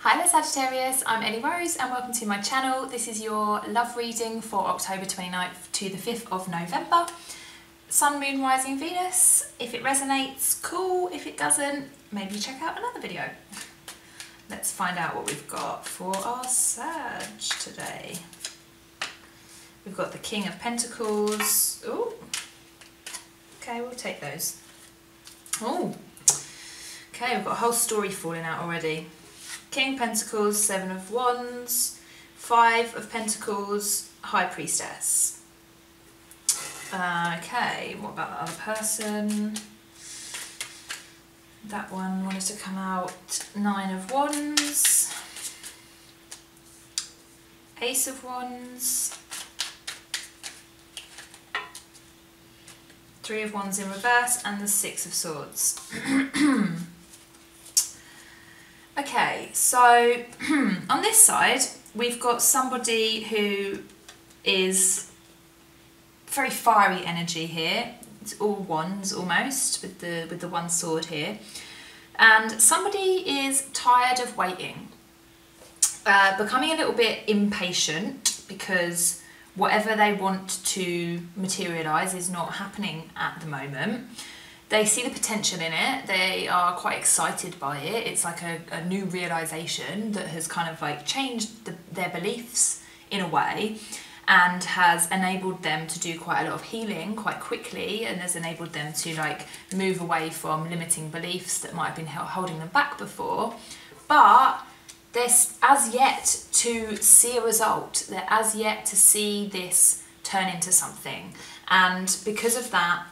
Hi there Sagittarius, I'm Ellie Rose and welcome to my channel. This is your love reading for October 29th to the 5th of November. Sun, Moon, Rising, Venus. If it resonates, cool. If it doesn't, maybe check out another video. Let's find out what we've got for our Sag today. We've got the King of Pentacles. Ooh. Okay, we'll take those. Oh. Okay, we've got a whole story falling out already. King of Pentacles, Seven of Wands, Five of Pentacles, High Priestess. Okay, what about the other person? That one wanted to come out. Nine of Wands, Ace of Wands, Three of Wands in reverse, and the Six of Swords. Okay, so on this side, we've got somebody who is very fiery energy here. It's all wands almost, with the one sword here. And somebody is tired of waiting, becoming a little bit impatient because whatever they want to materialise is not happening at the moment. They see the potential in it, they are quite excited by it. It's like a new realisation that has kind of like changed their beliefs in a way and has enabled them to do quite a lot of healing quite quickly, and has enabled them to like move away from limiting beliefs that might have been holding them back before. But they're as yet to see a result, they're as yet to see this turn into something, and because of that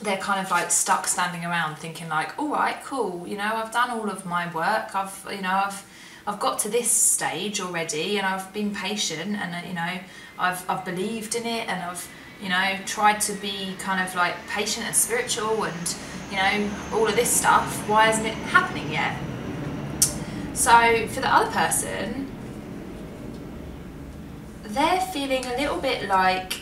they're kind of like stuck standing around thinking like, all right, cool, you know, I've done all of my work, I've got to this stage already, and I've been patient, and you know, I've believed in it, and I've, you know, tried to be kind of like patient and spiritual and, you know, all of this stuff. Why isn't it happening yet? So for the other person, they're feeling a little bit like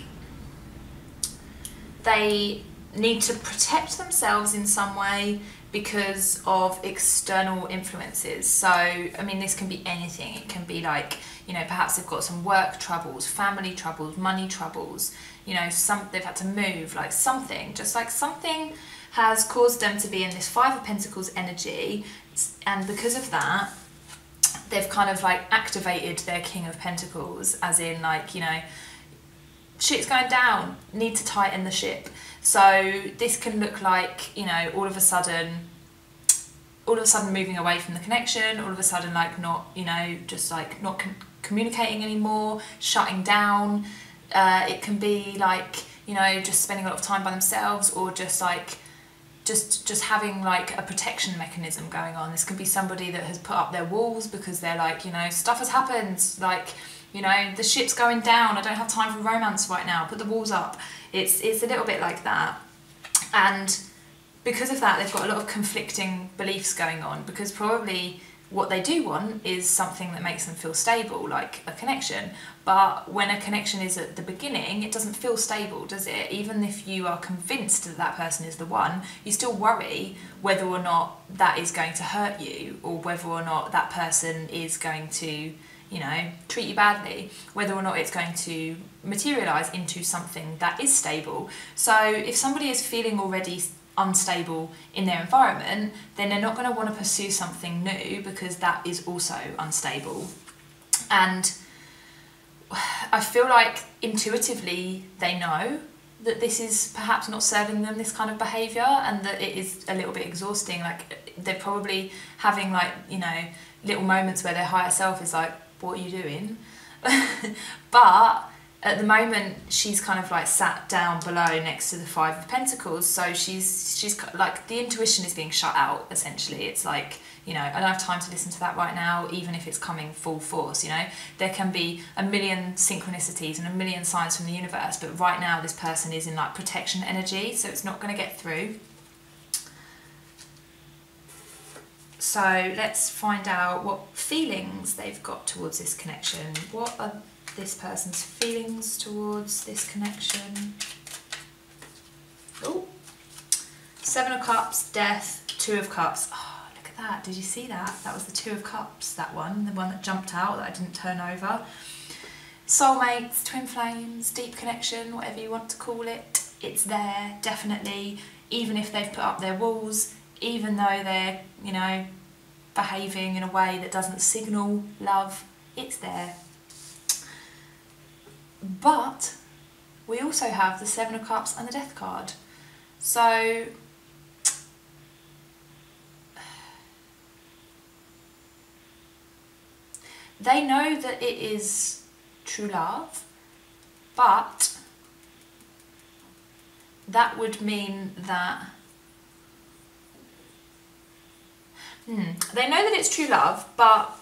they need to protect themselves in some way because of external influences. So, I mean, this can be anything. It can be like, you know, perhaps they've got some work troubles, family troubles, money troubles, you know, they've had to move, like something, just like something has caused them to be in this Five of Pentacles energy, and because of that, they've kind of like activated their King of Pentacles, as in like, you know, shit's going down, need to tighten the ship. So this can look like, you know, all of a sudden moving away from the connection, all of a sudden like not, you know, just like not communicating anymore, shutting down. It can be like, you know, just spending a lot of time by themselves, or just like just having like a protection mechanism going on. This could be somebody that has put up their walls because they're like, you know, stuff has happened, like, you know, the ship's going down, I don't have time for romance right now, put the walls up. It's a little bit like that. And because of that, they've got a lot of conflicting beliefs going on, because probably what they do want is something that makes them feel stable, like a connection. But when a connection is at the beginning, it doesn't feel stable, does it? Even if you are convinced that that person is the one, you still worry whether or not that is going to hurt you, or whether or not that person is going to, you know, treat you badly, whether or not it's going to materialise into something that is stable. So if somebody is feeling already unstable in their environment, then they're not going to want to pursue something new because that is also unstable. And I feel like intuitively they know that this is perhaps not serving them, this kind of behaviour, and that it is a little bit exhausting. Like they're probably having like, you know, little moments where their higher self is like, what are you doing? But at the moment she's kind of like sat down below next to the Five of Pentacles, so she's like, the intuition is being shut out essentially. It's like, you know, I don't have time to listen to that right now, even if it's coming full force, you know. There can be a million synchronicities and a million signs from the universe, but right now this person is in like protection energy, so it's not going to get through. So let's find out what feelings they've got towards this connection. What are this person's feelings towards this connection? Oh, Seven of Cups, Death, Two of Cups. Oh, look at that. Did you see that? That was the Two of Cups, that one. The one that jumped out that I didn't turn over. Soulmates, twin flames, deep connection, whatever you want to call it. It's there, definitely. Even if they've put up their walls, even though they're, you know, behaving in a way that doesn't signal love, it's there. But we also have the Seven of Cups and the Death card. So they know that it is true love, but that would mean that they know that it's true love, but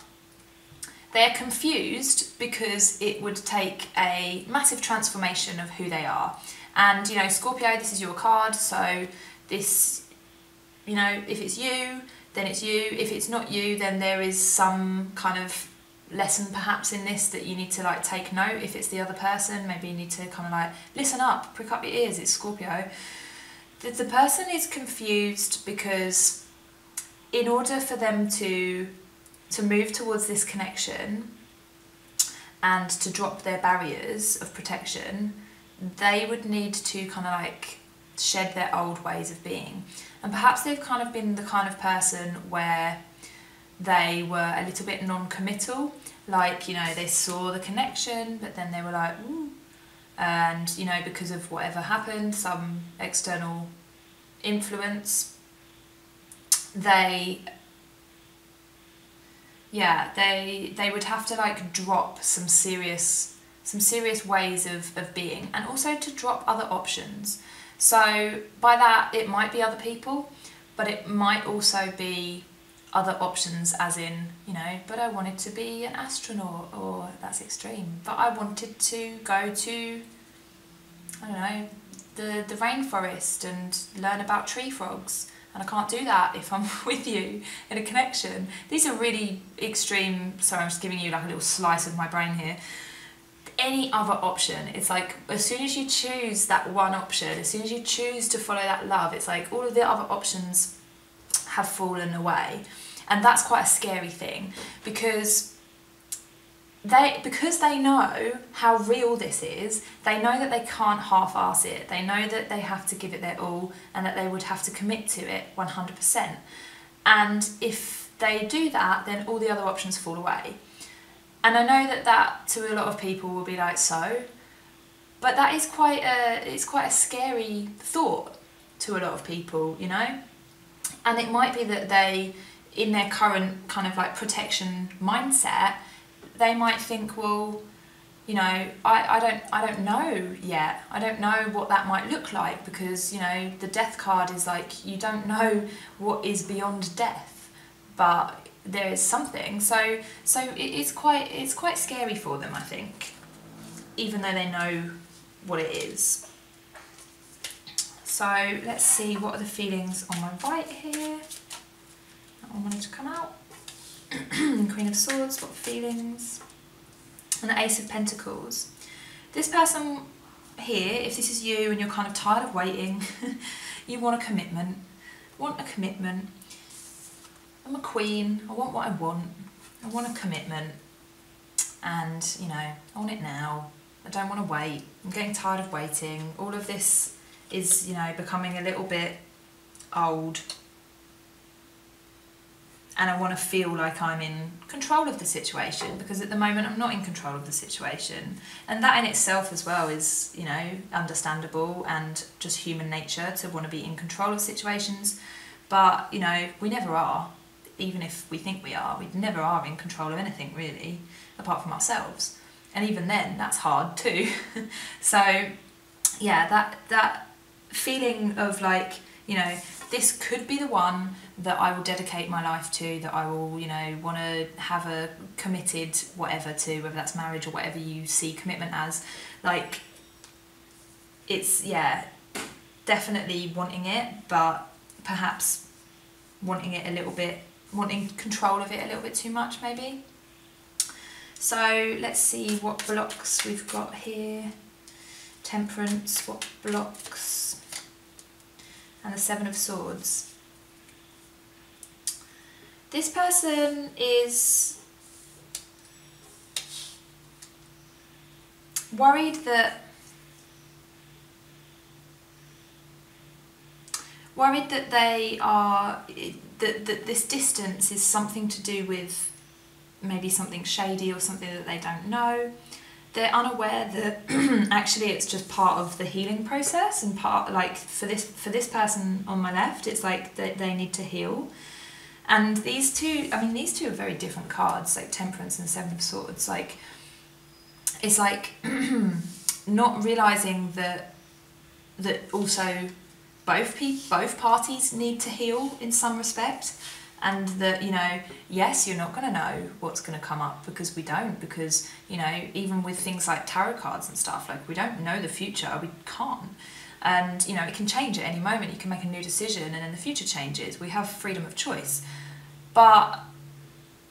they're confused because it would take a massive transformation of who they are. And, you know, Scorpio, this is your card, so this, you know, if it's you, then it's you. If it's not you, then there is some kind of lesson perhaps in this that you need to like take note. If it's the other person, maybe you need to kind of like listen up, prick up your ears. It's Scorpio. The person is confused because in order for them to move towards this connection and to drop their barriers of protection, they would need to kind of like shed their old ways of being. And perhaps they've kind of been the kind of person where they were a little bit non-committal, like, you know, they saw the connection, but then they were like, ooh. And, you know, because of whatever happened, some external influence, they would have to like drop some serious ways of being, and also to drop other options. So by that, it might be other people, but it might also be other options, as in, you know, but I wanted to be an astronaut, or that's extreme, but I wanted to go to, I don't know, the rainforest and learn about tree frogs, and I can't do that if I'm with you in a connection. These are really extreme. Sorry, I'm just giving you like a little slice of my brain here. Any other option, it's like as soon as you choose that one option, as soon as you choose to follow that love, it's like all of the other options have fallen away. And that's quite a scary thing, because they know how real this is. They know that they can't half-ass it. They know that they have to give it their all, and that they would have to commit to it 100%. And if they do that, then all the other options fall away. And I know that to a lot of people will be like, so, but that is quite a scary thought to a lot of people, you know. And it might be that they, in their current kind of like protection mindset, they might think, well, you know, I don't know yet. I don't know what that might look like, because, you know, the Death card is like, you don't know what is beyond death, but there is something. So it's quite scary for them, I think, even though they know what it is. So let's see, what are the feelings on my right here? That one wanted to come out. Queen of Swords, what feelings? And the Ace of Pentacles. This person here, if this is you and you're kind of tired of waiting, you want a commitment. Want a commitment. I'm a queen, I want what I want. I want a commitment. And, you know, I want it now. I don't want to wait. I'm getting tired of waiting. All of this is, you know, becoming a little bit old. And I want to feel like I'm in control of the situation, because at the moment I'm not in control of the situation. And that in itself as well is, you know, understandable and just human nature to want to be in control of situations. But, you know, we never are. Even if we think we never are in control of anything really, apart from ourselves. And even then, that's hard too. So, yeah, that feeling of like, you know, this could be the one that I will dedicate my life to, that I will, you know, want to have a committed whatever to, whether that's marriage or whatever you see commitment as. Like, it's, yeah, definitely wanting it, but perhaps wanting it a little bit, wanting control of it a little bit too much maybe. So let's see what blocks we've got here. Temperance, what blocks? And the Seven of Swords. This person is worried that they are, that this distance is something to do with maybe something shady or something that they don't know. They're unaware that actually it's just part of the healing process, and part, like for this person on my left, it's like they need to heal. And these two, I mean, these two are very different cards, like Temperance and Seven of Swords. Like, it's like not realizing that also both parties need to heal in some respect. And that, you know, yes, you're not going to know what's going to come up, because we don't, because, you know, even with things like tarot cards and stuff, like, we don't know the future, we can't. And, you know, it can change at any moment. You can make a new decision and then the future changes. We have freedom of choice. But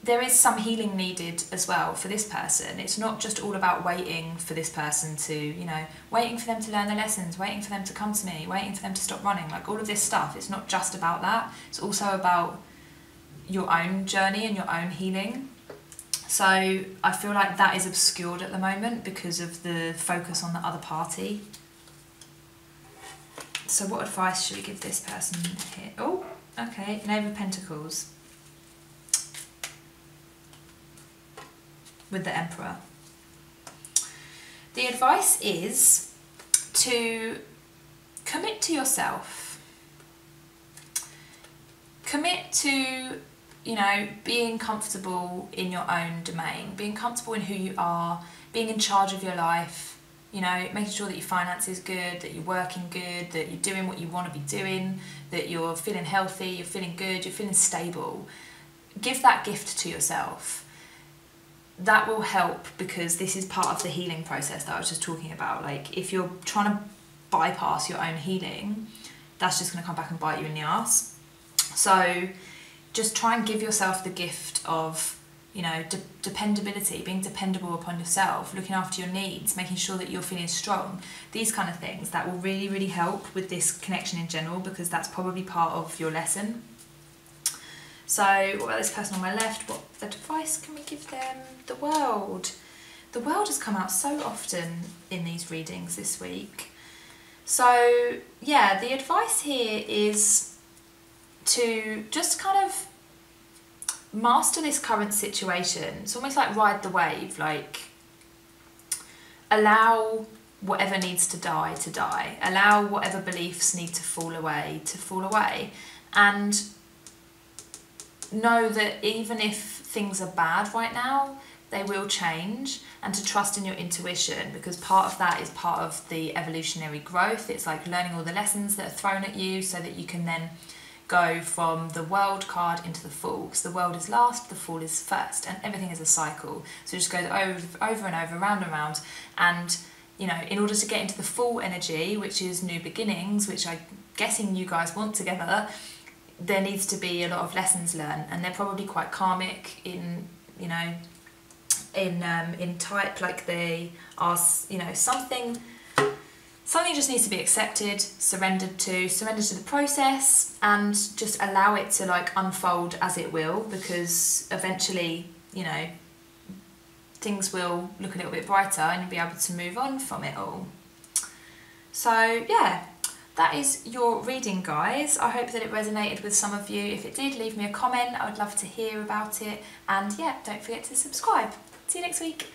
there is some healing needed as well for this person. It's not just all about waiting for this person to, you know, waiting for them to learn their lessons, waiting for them to come to me, waiting for them to stop running, like all of this stuff. It's not just about that. It's also about your own journey and your own healing. So I feel like that is obscured at the moment because of the focus on the other party. So what advice should we give this person here? Oh, okay, Knave of Pentacles with the Emperor. The advice is to commit to yourself. Commit to, you know, being comfortable in your own domain, being comfortable in who you are, being in charge of your life, you know, making sure that your finance is good, that you're working good, that you're doing what you want to be doing, that you're feeling healthy, you're feeling good, you're feeling stable. Give that gift to yourself. That will help, because this is part of the healing process that I was just talking about. Like, if you're trying to bypass your own healing, that's just going to come back and bite you in the ass. So just try and give yourself the gift of, you know, dependability, being dependable upon yourself, looking after your needs, making sure that you're feeling strong. These kind of things that will really, really help with this connection in general, because that's probably part of your lesson. So what about this person on my left? What advice can we give them? The World. The World has come out so often in these readings this week. So yeah, the advice here is to just kind of master this current situation. It's almost like ride the wave, like allow whatever needs to die, allow whatever beliefs need to fall away, and know that even if things are bad right now, they will change, and to trust in your intuition, because part of that is part of the evolutionary growth. It's like learning all the lessons that are thrown at you so that you can then go from the World card into the Fool, because the World is last, the Fool is first, and everything is a cycle. So it just goes over and over, round and round. And, you know, in order to get into the Fool energy, which is new beginnings, which I'm guessing you guys want together, there needs to be a lot of lessons learned, and they're probably quite karmic in, you know, in type. Like they are, you know, something just needs to be accepted, surrendered to the process, and just allow it to like unfold as it will, because eventually, you know, things will look a little bit brighter and you'll be able to move on from it all. So yeah, that is your reading, guys. I hope that it resonated with some of you. If it did, leave me a comment. I would love to hear about it. And yeah, don't forget to subscribe. See you next week.